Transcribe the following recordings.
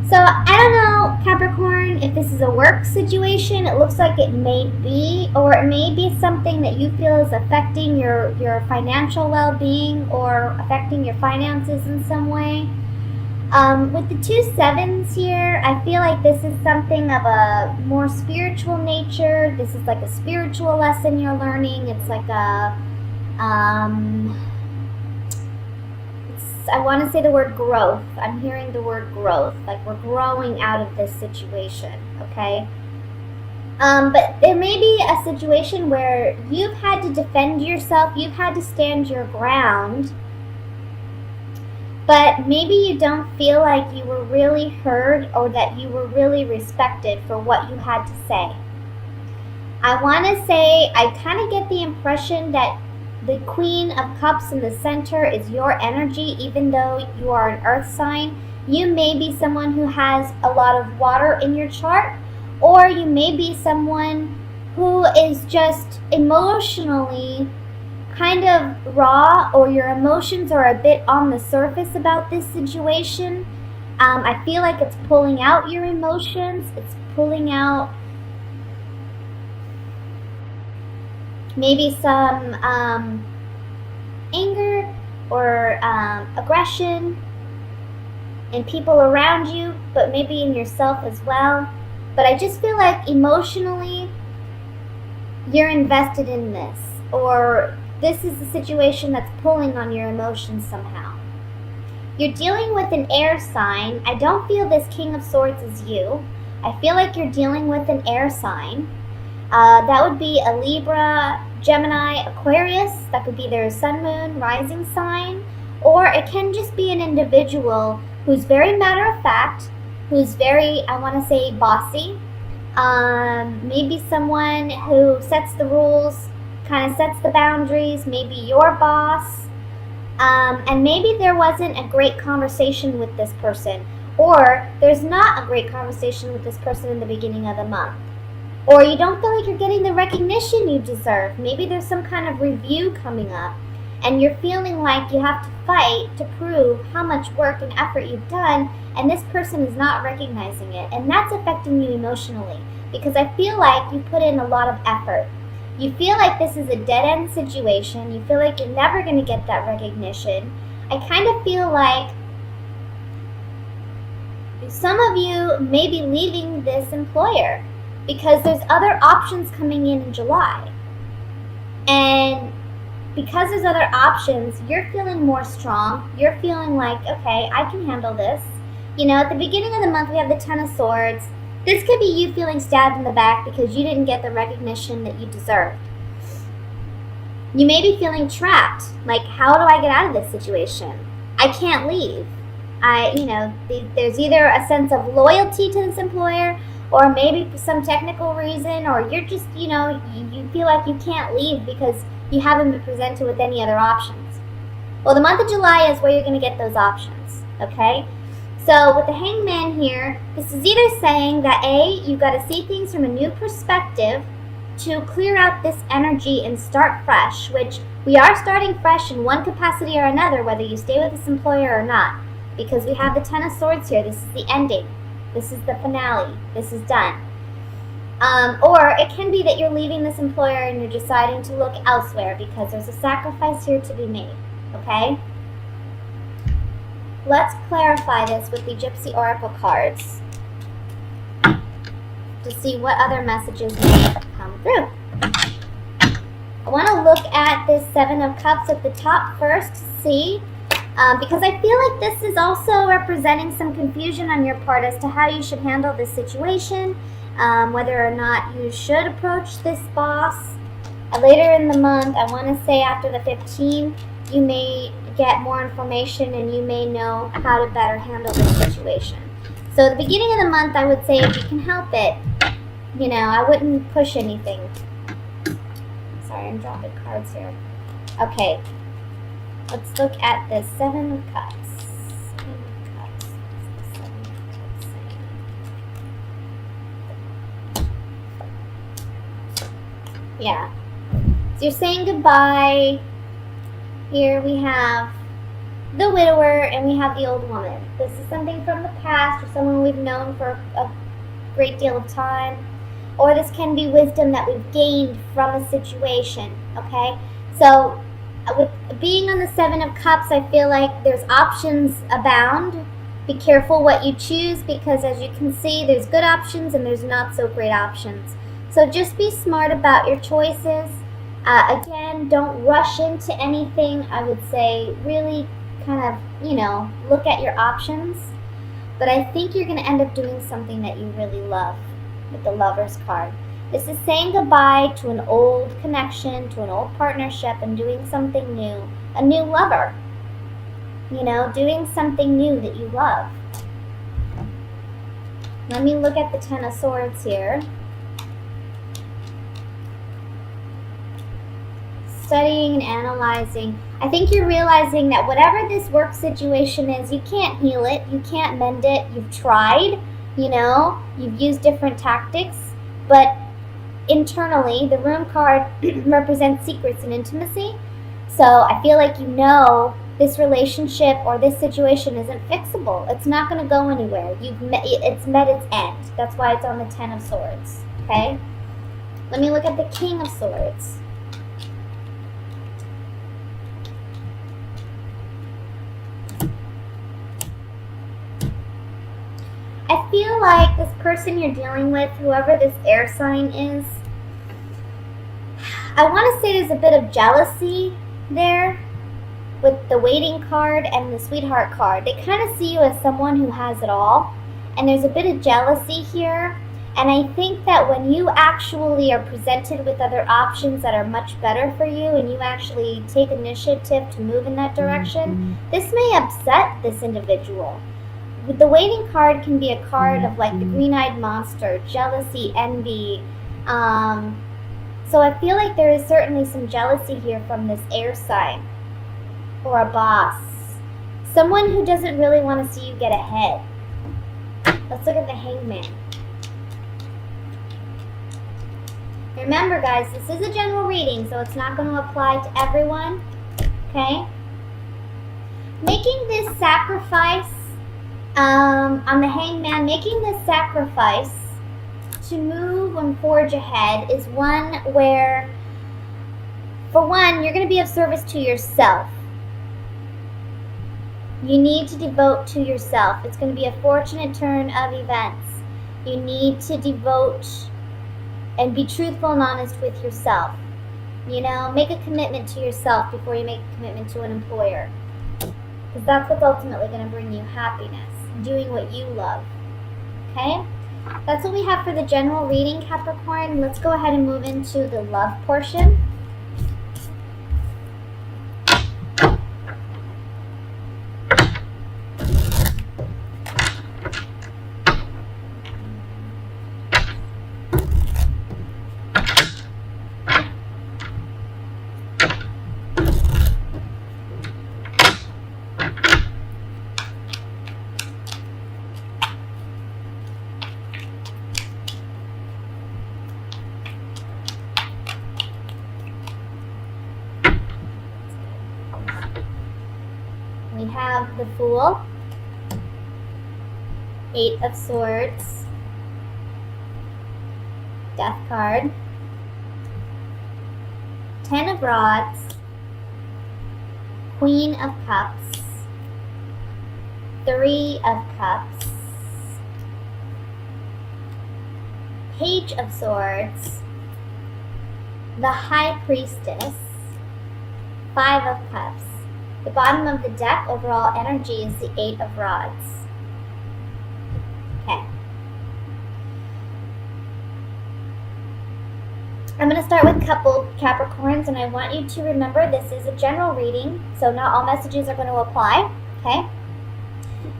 So I don't know, Capricorn, if this is a work situation. It looks like it may be, or it may be something that you feel is affecting your financial well-being or affecting your finances in some way. With the 2 sevens here, I feel like this is something of a more spiritual nature. This is like a spiritual lesson you're learning. It's like I want to say the word growth. I'm hearing the word growth. Like we're growing out of this situation, okay? But there may be a situation where you've had to defend yourself. You've had to stand your ground. But maybe you don't feel like you were really heard or that you were really respected for what you had to say. I want to say, I kind of get the impression that the Queen of Cups in the center is your energy, even though you are an earth sign. You may be someone who has a lot of water in your chart, or you may be someone who is just emotionally kind of raw, or your emotions are a bit on the surface about this situation. I feel like it's pulling out your emotions. It's pulling out maybe some anger or aggression in people around you, but maybe in yourself as well. But I just feel like emotionally you're invested in this, or this is the situation that's pulling on your emotions somehow. You're dealing with an air sign. I don't feel this King of Swords is you. I feel like you're dealing with an air sign. That would be a Libra, Gemini, Aquarius. That could be their sun, moon, rising sign. Or it can just be an individual who's very matter of fact, who's very, I want to say, bossy. Maybe someone who sets the rules, kind of sets the boundaries, maybe your boss. And maybe there wasn't a great conversation with this person, or there's not a great conversation with this person in the beginning of the month. Or you don't feel like you're getting the recognition you deserve. Maybe there's some kind of review coming up, and you're feeling like you have to fight to prove how much work and effort you've done, and this person is not recognizing it. And that's affecting you emotionally, because I feel like you put in a lot of effort. You feel like this is a dead-end situation. You feel like you're never going to get that recognition. I kind of feel like some of you may be leaving this employer because there's other options coming in July. And because there's other options, you're feeling more strong. You're feeling like, okay, I can handle this. You know, at the beginning of the month, we have the Ten of Swords. This could be you feeling stabbed in the back because you didn't get the recognition that you deserved. You may be feeling trapped. Like, how do I get out of this situation? I can't leave. There's either a sense of loyalty to this employer, or maybe for some technical reason, or you're just, you feel like you can't leave because you haven't been presented with any other options. Well, the month of July is where you're going to get those options, okay? So with the Hangman here, this is either saying that A, you've got to see things from a new perspective to clear out this energy and start fresh, which we are starting fresh in one capacity or another, whether you stay with this employer or not, because we have the Ten of Swords here. This is the ending. This is the finale. This is done. Or it can be that you're leaving this employer and you're deciding to look elsewhere because there's a sacrifice here to be made, okay? Let's clarify this with the Gypsy Oracle cards to see what other messages may come through. I want to look at this Seven of Cups at the top first to see, because I feel like this is also representing some confusion on your part as to how you should handle this situation, whether or not you should approach this boss. Later in the month, I want to say after the 15th, you may get more information and you may know how to better handle this situation. So at the beginning of the month, I would say if you can help it, I wouldn't push anything. Sorry, I'm dropping cards here. Okay, let's look at the Seven of Cups. Yeah. So you're saying goodbye. Here we have the widower, and we have the old woman. This is something from the past or someone we've known for a great deal of time. Or this can be wisdom that we've gained from a situation, okay? So with being on the Seven of Cups, I feel like there's options abound. Be careful what you choose, because as you can see, there's good options and there's not so great options. So just be smart about your choices. Again, don't rush into anything. I would say really kind of, look at your options. But I think you're going to end up doing something that you really love with the Lover's card. This is saying goodbye to an old connection, to an old partnership, and doing something new. A new lover. Doing something new that you love. Let me look at the Ten of Swords here. Studying and analyzing. I think you're realizing that whatever this work situation is, you can't heal it, you can't mend it, you've tried, you've used different tactics, but internally, the Room card represents secrets and intimacy, so I feel like this relationship or this situation isn't fixable. It's not going to go anywhere. It's met its end. That's why it's on the Ten of Swords, okay? Let me look at the King of Swords. I feel like this person you're dealing with, whoever this air sign is, I want to say there's a bit of jealousy there with the Waiting card and the Sweetheart card. They kind of see you as someone who has it all, and there's a bit of jealousy here. And I think that when you actually are presented with other options that are much better for you, and you actually take initiative to move in that direction, this may upset this individual. The Waiting card can be a card of like the green-eyed monster, jealousy, envy. So I feel like there is certainly some jealousy here from this air sign or a boss. Someone who doesn't really want to see you get ahead. Let's look at the Hangman. Remember, guys, this is a general reading, so it's not going to apply to everyone, okay? Making this sacrifice on the Hangman, making this sacrifice to move and forge ahead is one where, for one, you're going to be of service to yourself. You need to devote to yourself. It's going to be a fortunate turn of events. You need to devote and be truthful and honest with yourself. Make a commitment to yourself before you make a commitment to an employer. Because that's what's ultimately going to bring you happiness. Doing what you love. Okay? That's what we have for the general reading, Capricorn. Let's go ahead and move into the love portion. We have the Fool, Eight of Swords, Death card, Ten of Rods, Queen of Cups, Three of Cups, Page of Swords, the High Priestess, Five of Cups. The bottom of the deck, overall energy, is the Eight of Rods. Okay. I'm going to start with coupled Capricorns, and I want you to remember this is a general reading, so not all messages are going to apply, okay?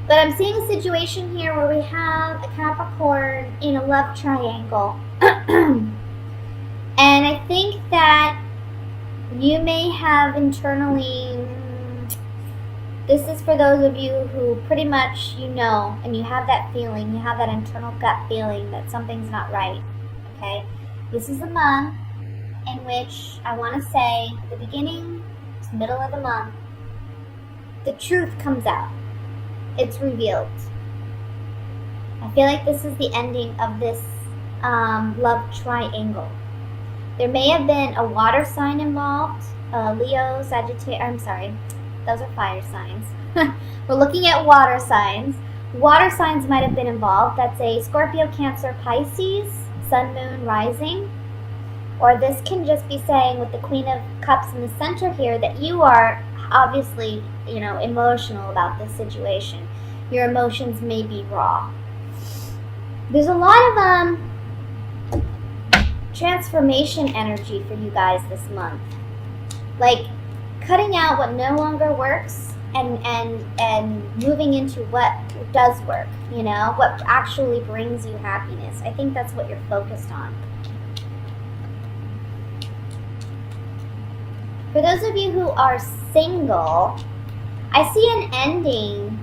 But I'm seeing a situation here where we have a Capricorn in a love triangle. And I think that you may have internally... This is for those of you who pretty much and you have that feeling, you have that internal gut feeling that something's not right, okay? This is a month in which I want to say the beginning to middle of the month, the truth comes out. It's revealed. I feel like this is the ending of this love triangle. There may have been a water sign involved. Leo, Sagittarius, I'm sorry, those are fire signs. We're looking at water signs. Water signs might have been involved. That's a Scorpio, Cancer, Pisces, Sun, Moon, Rising. Or this can just be saying with the Queen of Cups in the center here that you are obviously, emotional about this situation. Your emotions may be raw. There's a lot of transformation energy for you guys this month. Like cutting out what no longer works and moving into what does work, what actually brings you happiness. I think that's what you're focused on. For those of you who are single, I see an ending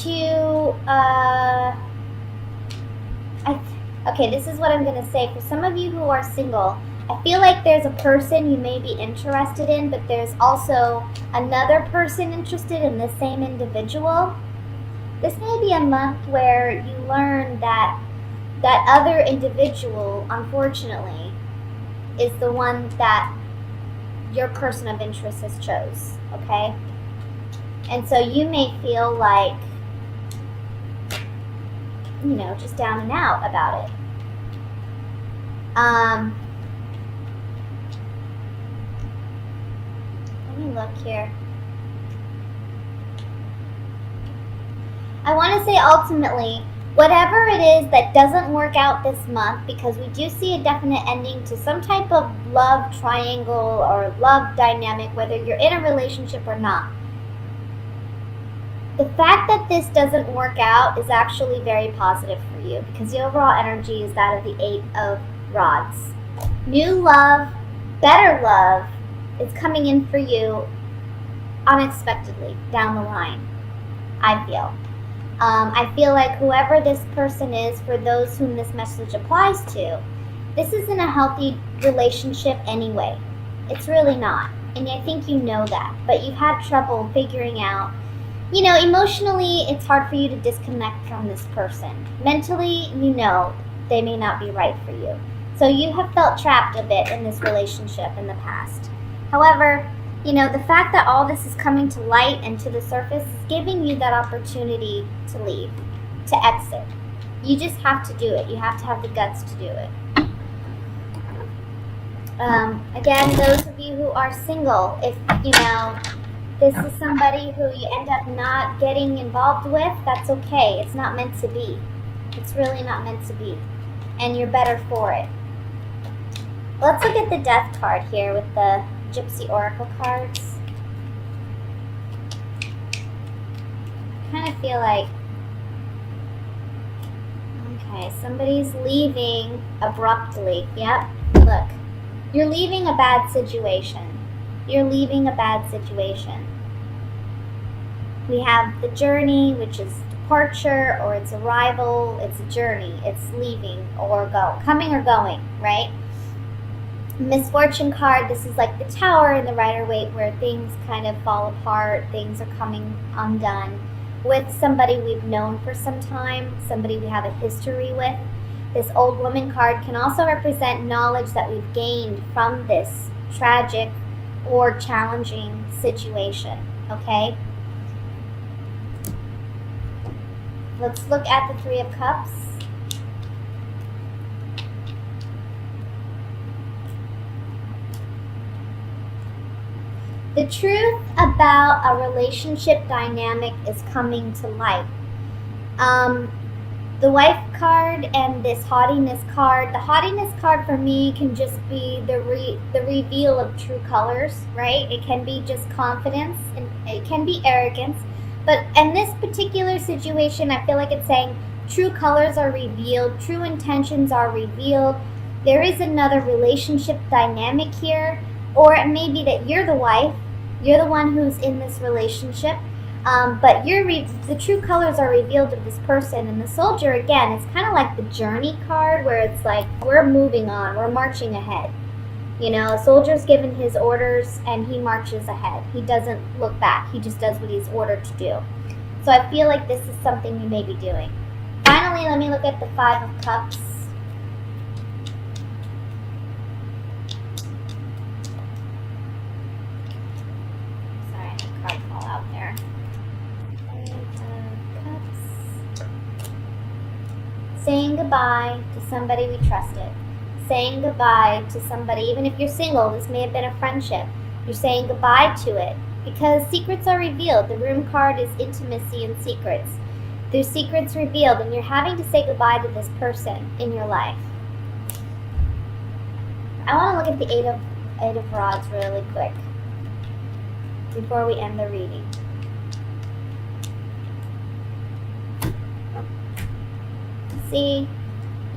to, okay, this is what I'm going to say. For some of you who are single, I feel like there's a person you may be interested in, but there's also another person interested in the same individual. This may be a month where you learn that that other individual, unfortunately, is the one that your person of interest has chose, okay? And so you may feel like, just down and out about it. Let me look here. I want to say ultimately, whatever it is that doesn't work out this month, because we do see a definite ending to some type of love triangle or love dynamic, whether you're in a relationship or not. The fact that this doesn't work out is actually very positive for you, because the overall energy is that of the 8 of Rods. New love, better love is coming in for you unexpectedly down the line, I feel. I feel like whoever this person is, for those whom this message applies to, this isn't a healthy relationship anyway. It's really not. And I think you know that. But you've had trouble figuring out, emotionally, it's hard for you to disconnect from this person. Mentally, they may not be right for you. So you have felt trapped a bit in this relationship in the past. However, the fact that all this is coming to light and to the surface is giving you that opportunity to leave, to exit. You just have to do it. You have to have the guts to do it. Again, those of you who are single, if, this is somebody who you end up not getting involved with, that's okay. It's not meant to be. It's really not meant to be. And you're better for it. Let's look at the Death card here with the Gypsy Oracle cards. I kind of feel like, okay, somebody's leaving abruptly. Yep, look. You're leaving a bad situation. You're leaving a bad situation. We have the journey, which is departure, or it's arrival. It's a journey. It's leaving or coming or going, right? Misfortune card, this is like the Tower in the Rider-Waite, where things kind of fall apart, things are coming undone with somebody we've known for some time, somebody we have a history with. This Old Woman card can also represent knowledge that we've gained from this tragic or challenging situation, okay? Let's look at the Three of Cups. The truth about a relationship dynamic is coming to light. The Wife card and this Haughtiness card. The Haughtiness card for me can just be the reveal of true colors, right? It can be just confidence, and it can be arrogance. But in this particular situation, I feel like it's saying true colors are revealed, true intentions are revealed. There is another relationship dynamic here, or it may be that you're the wife. You're the one who's in this relationship, but the true colors are revealed of this person. And the Soldier, again, it's kind of like the Journey card, where it's like we're moving on, we're marching ahead. You know, a soldier's given his orders and he marches ahead. He doesn't look back. He just does what he's ordered to do. So I feel like this is something you may be doing. Finally, let me look at the Five of Cups. Sorry, I had a card fall out there. Five of Cups. Saying goodbye to somebody we trusted. Saying goodbye to somebody, even if you're single, this may have been a friendship. You're saying goodbye to it because secrets are revealed. The Room card is intimacy and secrets. There's secrets revealed, and you're having to say goodbye to this person in your life. I want to look at the Eight of Rods really quick before we end the reading. See,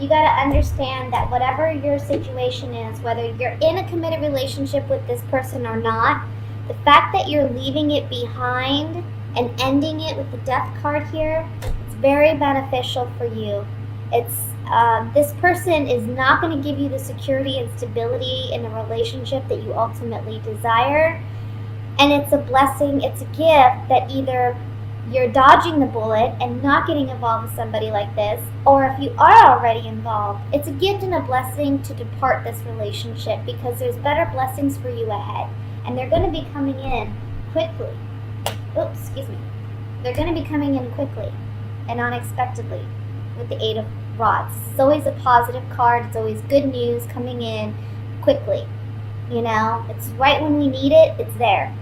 you got to understand that whatever your situation is, whether you're in a committed relationship with this person or not, the fact that you're leaving it behind and ending it with the Death card here, it's very beneficial for you. It's this person is not going to give you the security and stability in a relationship that you ultimately desire. And it's a blessing, it's a gift that either you're dodging the bullet and not getting involved with somebody like this, or if you are already involved, it's a gift and a blessing to depart this relationship because there's better blessings for you ahead. And they're going to be coming in quickly. Oops, excuse me. They're going to be coming in quickly and unexpectedly with the Eight of Rods. It's always a positive card. It's always good news coming in quickly. You know, it's right when we need it, it's there.